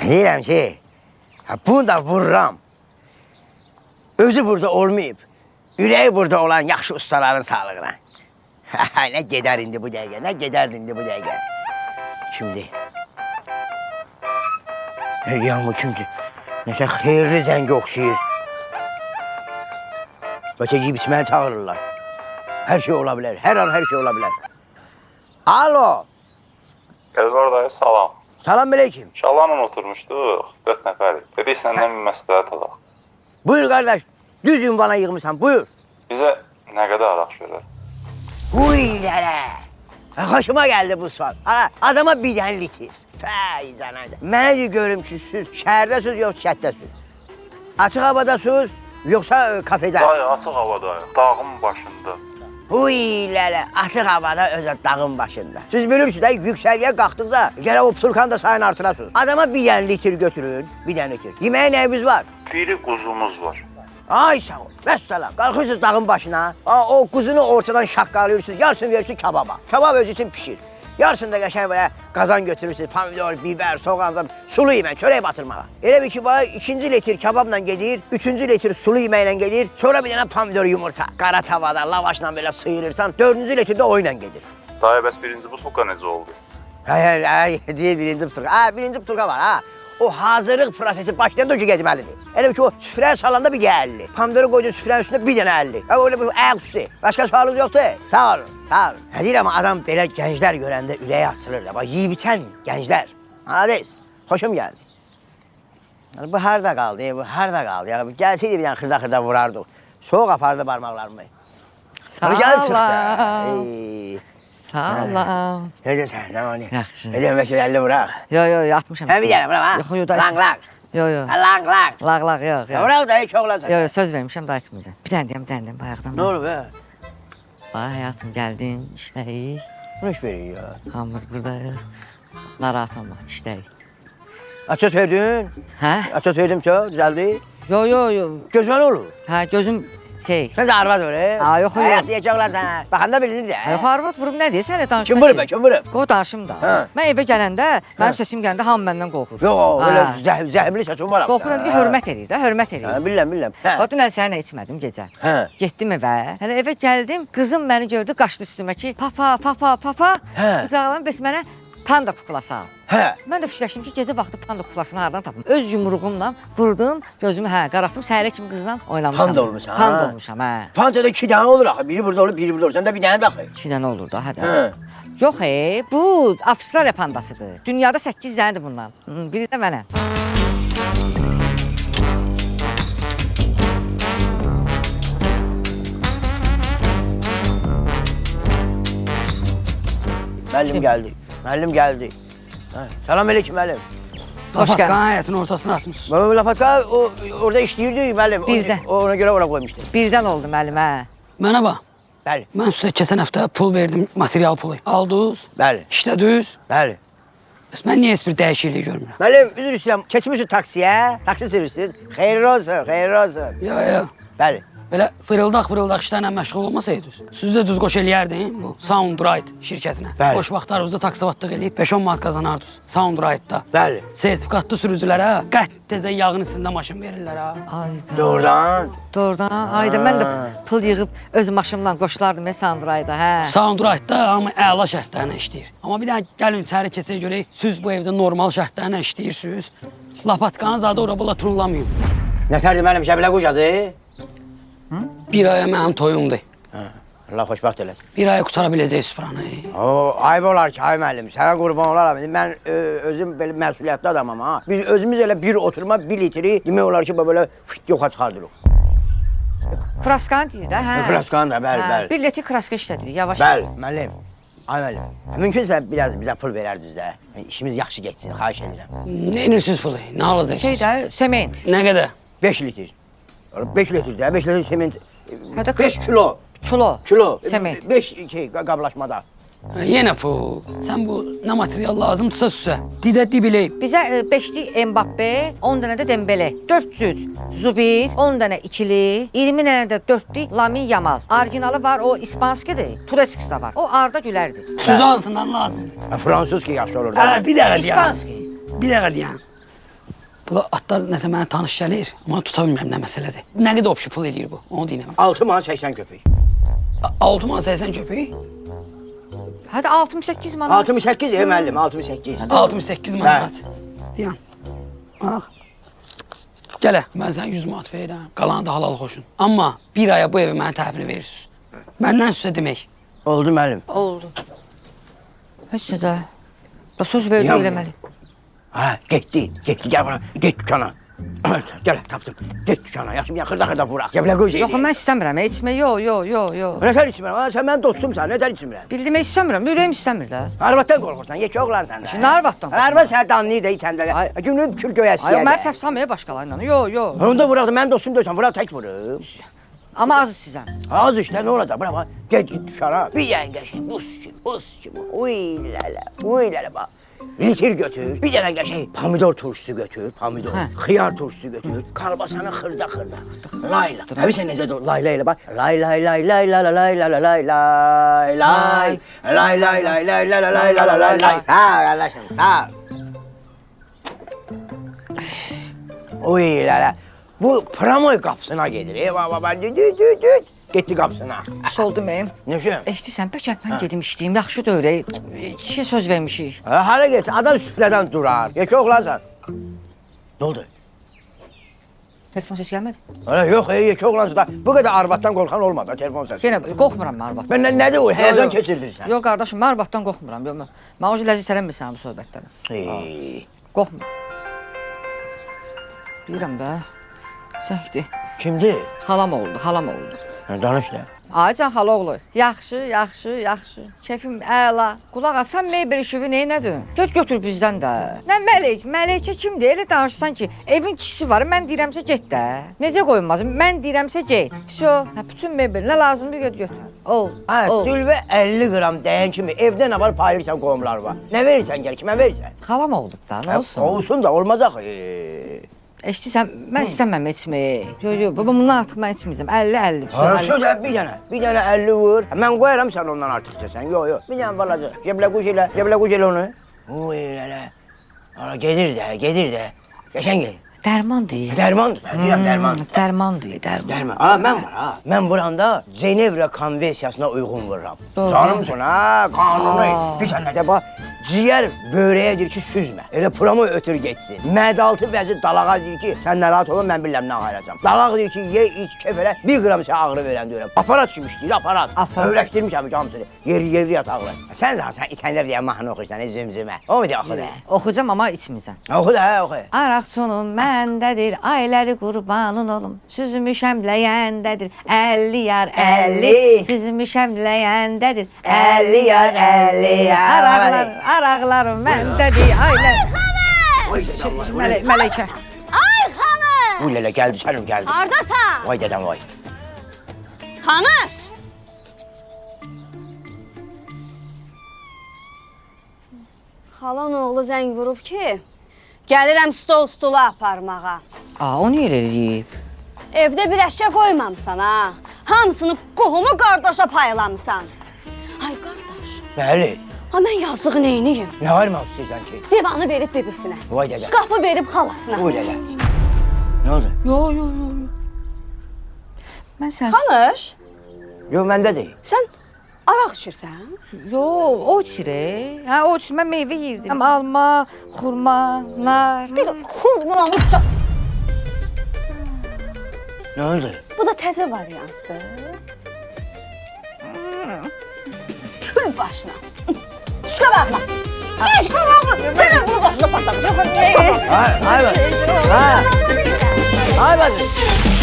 Deyirəm ki, bunu da vururam. Özü burada olmayıb, ürəyi burada olan yaxşı ustaların sağlığına. Nə gedər indi bu dəqiqə, nə gedərdi indi bu dəqiqə. Kimdir? Yağmur kimdir? Nəsə xeyirli zəngi oxşayır. Bəlkə yiyib içməyə çağırırlar. Hər şey ola bilər, hər an hər şey ola bilər. Alo. Elvar dayı salam. Salam aleyküm. Şalanla oturmuşduq, 4 nəfərik. Dedik səndən bir məsləhət alaq. Buyur qardaş, düz ünvana yığmışsan, buyur. Bizə nə qədər araq görər? Huy lələ. Hoşuma gəldi bu sual. Adama bir dənə litir. Fəy canaydı. Mənə deyə görüm ki, siz şəhərdəsiz, yox kəndəsiz. Açıq havadasınız, yoxsa kafedə? Dayı, açıq havadayıq, dağın başında. Huy lələ, açıq havada özə dağın başında. Siz bilirsiniz də, yüksəliyə qalxdıqda, gələ o putulkanı da sayını artırasınız. Adama bir dənə litir götürün, bir dənə litir. Yeməyə nəyimiz var? Biri quzumuz var. Ay sağ ol, vəssalam. Qalxırsınız dağın başına, o quzunu ortadan şaqqalıyorsunuz, yarısını verirsiniz kababa. Kabab özü için pişir. Yarısını da qəşəng belə qazan götürürsünüz, pomidor, biber, soğan, sulu yemək, çörək batırmağa. Elə bir ki, bana 2-ci litir kababla gedir, 3-cü litir sulu yeməklə gedir, sonra bir dənə pomidor yumurta. Qara tavada, lavaşla belə sıyırırsan, 4-cü litir də oyla gedir. Dayı, bəs birinci butulka necə oldu? Deyil, birinci butulka. Birinci butulka var, ha. O hazırlıq prosesi başlayanda o ki getməlidir. Elə ki, o süfrəyə salanda bir 50. Pomidoru qoydun süfrənin üstündə bir dənə 50. Öyle bir ayaqüstü. Başqa sualınız yoxdur? Sağ olun, sağ olun. Deyirəm, adam belə gənclər görəndə ürəyi açılır da. Bax, yiyib içən gənclər. Anladınız? Xoşum gəldi. Yəni, bu harda qaldı, bu harda qaldı? Yəni, gəlsəydi bir dənə xırda-xırda vurardıq. Soğuk apardı parmaqlarımı. Salam. Salam. Necəsən, nə var? Yaxşı. Nə demək ki, 50 vuraq? Yo, atmışam. Hə, bir dənə vuraq, ha? Yox, Lang. Yo. Lang. Lağ, yox. Vuraq da heç oğlansan. Yo, söz vermişəm da içməyəcəm. Bir dənə deyəm, bayaqdan. Nə olub, hə? Bax, həyatım, gəldim, işləyik. Nə iş veririk ya? Hamımız buradayıq. Narahat olma, işləyik. Aça söydün? Hə? Aça söydümsə, düzəldi? Yo. Gözməli olur. Hə, gözüm şey. Sən də arvad olur, hə? Ha, yox. Həyat deyəcək olan sənə. Baxanda bilinir də. Yox, arvad vurum, nə deyir, sənə danışsan Kim vurub, kim vurub? Qoy danışım da. Hə. Mən evə gələndə, mənim səsim gələndə hamı məndən qorxur. Yox, elə zəhmli səsin var. Qorxur, ki, hörmət edir də, hörmət edir. Hə, bilirəm. Hə. O dünən sənə içmədim gecə. Hə. Getdim evə. Hələ evə gəldim, qızım məni gördü, qaçdı üstümə ki, papa. Hə. Qucaqlanıb bəs mənə panda kuklası al. Hə. Mən də fikirləşdim ki, gecə vaxtı panda kuklasını hardan tapım. Öz yumruğumla vurdum, gözümü qaratdım, səhərə kimi qızla oynamışam. Panda olmuşsan, ha? Panda olmuşam, hə. Pandada 2 dənə olur axı. Biri burada olur, biri burada olur. Sən də bir dənə daxı. 2 dənə olur da, hə də. Hə. Yox, bu Avstraliya pandasıdır. Dünyada 8 dənədir bundan. Biri də mənə. Müəllim gəldi. Salam aleyküm müəllim. Hoş gəldin. Lapatkanın həyətinin ortasına atmışsın. Lapatka orada işləyirdi müəllim. Birdə. Ona görə ora qoymuşdu. Birdən oldu müəllim, hə. Mənə bax, Bəli. mən sizə keçən həftə pul verdim, material pulu. Aldınız, Bəli. işlədiniz. Bəli. Bəs mən niyə heç bir dəyişiklik görmürəm? Müəllim, üzr istəyirəm. Keçmişsiniz taksiyə. Taksi sürürsünüz. Xeyirli olsun. Ya. Bəli. Belə fırıldaq işlərlə məşğul olmasaydınız, siz də düz qoş eləyərdin bu Soundride şirkətinə. Bəli. Boş vaxtlarınızda taksivatlıq eləyib 5-10 manat qazanardınız Soundride-da. Bəli. Sertifikatlı sürücülərə qətt təzə yağın içində maşın verirlər ha. Ayda. Doğrudan. Ayda mən də pul yığıb öz maşımla qoşulardım Sandrayda, hə. Soundride-da amma əla şərtlərlə işləyir. Amma bir dənə gəlin içəri keçək görək, siz bu evdə normal şərtlərlə işləyirsiniz. Lapatkanın zadı ora bula turulamayın. Nətərdir müəllim, şəbilə qocadır? Bir aya mənim toyumdur. Allah xoşbəxt eləsin. Bir aya qutara biləcək süfranı. Ayıb olar ki, ay müəllim, sənə qurban olaram. Mən özüm belə məsuliyyətli adamam, ha. Biz özümüz elə bir oturma, 1 litri demək olar ki, belə yoxa çıxardırıq. Kraskanı deyir də, hə. Kraskanı da, bəli. 1 litr kraska işlədirik, yavaş. Bəli, müəllim. Ay müəllim, mümkünsə biraz bizə pul verərdiniz də. İşimiz yaxşı getsin, xahiş edirəm. Nə edirsiniz pulu? Nə alacaqsınız? Şey də, sement. Nə qədər? 5 litr. 5 litr də, 5 litr sement. Hədə 5 kilo. Kilo. Sement. 5 qablaşmada. Yenə pul. Sən bu nə material lazımdırsa süsə. Didə dibiləyib. Bizə 5'li Mbappe, 10 dənə də Dembele, 400 Zubir, 10 dənə ikili, 20 dənə də 4'lü Lamine Yamal. Orijinalı var, o İspanskidir, Tureckis də var. O Arda Gülərdir. Süzə hansından lazımdır? Fransız ki, yaxşı olur da. Bir dəqiqə deyəm. İspanski. Bir dəqiqə deyəm. Bu atlar nəsə mənə tanış gəlir, amma tuta bilmirəm nə məsələdir. Nə qədər opşu pul eləyir bu? Onu deyinəm. 6 manat 80 köpük. 6 manat 80 köpük. Hadi 68 manat. 68 müəllim, 68. 68 manat. Deyən. Bax. Gələ, mən sənə 100 manat verirəm. Qalanı da halal xoşun. Amma bir aya bu evi mənə təhvil verirsiniz. Məndən sizə demək. Oldu müəllim. Oldu. Heç də. Da söz verdi Yanmıyor. eləməli. Ha, getdi, gəl bana, get dükana. Gəl, tapdım, get dükana, yaxşı bir xırda vuraq. Gəl, qoy şey. Yox, mən istəmirəm, içmək, yox. Nətər içmirəm, sən mənim dostumsan, nətər içmirəm? Bildim, istəmirəm, ürəyim istəmir də. Arvatdan qorxursan, yekə oğlan sən də. Nə arvatdan? Arvat səni danlayır da içəndə Ay. də. Günün kül göyəsi Ay, gəlir. mən səhv sanmaya başqalarıyla, yox. Onda vuraq da, mənim dostum deyirsən, vuraq tək vurub. Amma az sizəm. Az işte, nə olacaq, bırak bak. Get dükana, bir yen qəşəng, buz kimi. Uy lələ bax. Litir götür, bir dənə qəşəng pomidor turşusu götür, pomidor. Hə. Xiyar turşusu götür, kalbasanı xırda. Layla. Abi sen necə layla elə bak. Lay lay lay lay la la lay la la lay lay lay. Lay lay lay lay la la lay la la lay lay. Sağ ol kardeşim, sağ ol. Uy lələ. Bu Pramoy qapısına gedir. Baba, düt. Getdi qapısına. Sol deməyim. Neşəm? Eşidirsən, bəlkə mən gedim işləyim, yaxşı da öyrək. Kişiyə söz vermişik. Hara getsin, adam süfrədən durar. Yekə oğlansan. Nə oldu? Telefon səsi gəlmədi. Öyle yox, yekə oğlansın da. Bu qədər arvatdan qorxan olmadı, telefon səsi. Yenə qorxmuram mən arvatdan. Ben nədir o, həyəcan keçirdirsən? Yox, qardaşım, mən arvatdan qorxmuram. Yox, mən o ləzzət eləmirsən bu söhbətdən. Qorxmuram. Deyirəm də. Səhvdir. Kimdir? Xalam oldu. Danış da. Aycan xalaoğlu. Yaxşı. Kefim əla. Qulaq as, sən Meybel işivi neynədin? Götür bizdən də. Nə Mələkə kimdir? Elə danışsan ki, evin kişisi var, mən deyirəmsə get də. Necə qoyulmaz? Mən deyirəmsə get. Vso, bütün Meybel nə lazımdır götür. Ol. Dülvə 50 qram dəyən kimi evdə nə var paylayırsan qoyumlar var. Nə verirsən gəl, kimə verirsən? Xalam oldu da, nə olsun? Olsun da, olmaz axı. Eşidirsən, mən istəməm içməyi. Yox, baba, bundan artıq mən içməyəcəm. 50. Arası da bir dənə 50 vur. Mən qoyaram sən ondan artıq içəsən. Yox. Bir dənə balaca. Cəblə quş elə onu. Uy elə. Ara gedir də. Qəşəng gedir. Dərmandır. Dərmandır, deyirəm dərmandır. Dərman. Mən var ha. Mən vuranda Cenevra konvensiyasına uyğun vururam. Doğru. Canımsın ha, qanunu. Bir sən nə də bax, ciyər böreğe deyir ki süzmə. Elə Pramoy ötür geçsin. Mədaltı vəzi dalağa deyir ki sən narahat olma mən bilirəm nə ayıracam. Dalaq deyir ki ye iç kef elə 1 qram sən ağrı verən deyirəm. Aparat kimi işləyir, aparat. Öyrəşdirmişəm hamısını. Yeri yataqlı. Sən içəndə bir mahnı oxuyursan zümzümə. O mu deyir oxu da? Oxuyacam amma içməyəcəm. Oxu da, oxu. Araqçonum məndədir, ayləri qurbanın olum. Süzmüşəm ləyəndədir, 50 yar 50. Süzmüşəm ləyəndədir, 50 yar 50. Araqlarım məndədir, aylər. Mələkə. Ay xanım! Uy lələ gəldi, sənim gəldi. Hardasan? Vay dedəm vay. Tanış. Xalan oğlu zəng vurub ki, gəlirəm stolu aparmağa. O niyə elə eləyib? Evdə bir əşya qoymamısan ha. Hamısını qohumu qardaşa paylamısan. Ay qardaş. Bəli. Ha mən yazdığı neyniyim? Nə ayırmaq istəyirsən ki? Divanı verib bibisinə. Vay dədə. Şkafı verib xalasına. Uy lələ. Nə oldu? Yox. Mən sən... Tanış, Yox, məndə deyil. sən araq içirsən? Yox, o içir. Hə, o içir. Mən meyvə yeyirdim. Alma, xurma, nar. Biz xurmamız çox. Nə oldu? Bu da təzə variantdır. Kül başına. Şuna baxma. Şuna baxma. Sən bunu başına patlamış. Ay bacım. Ay bacım.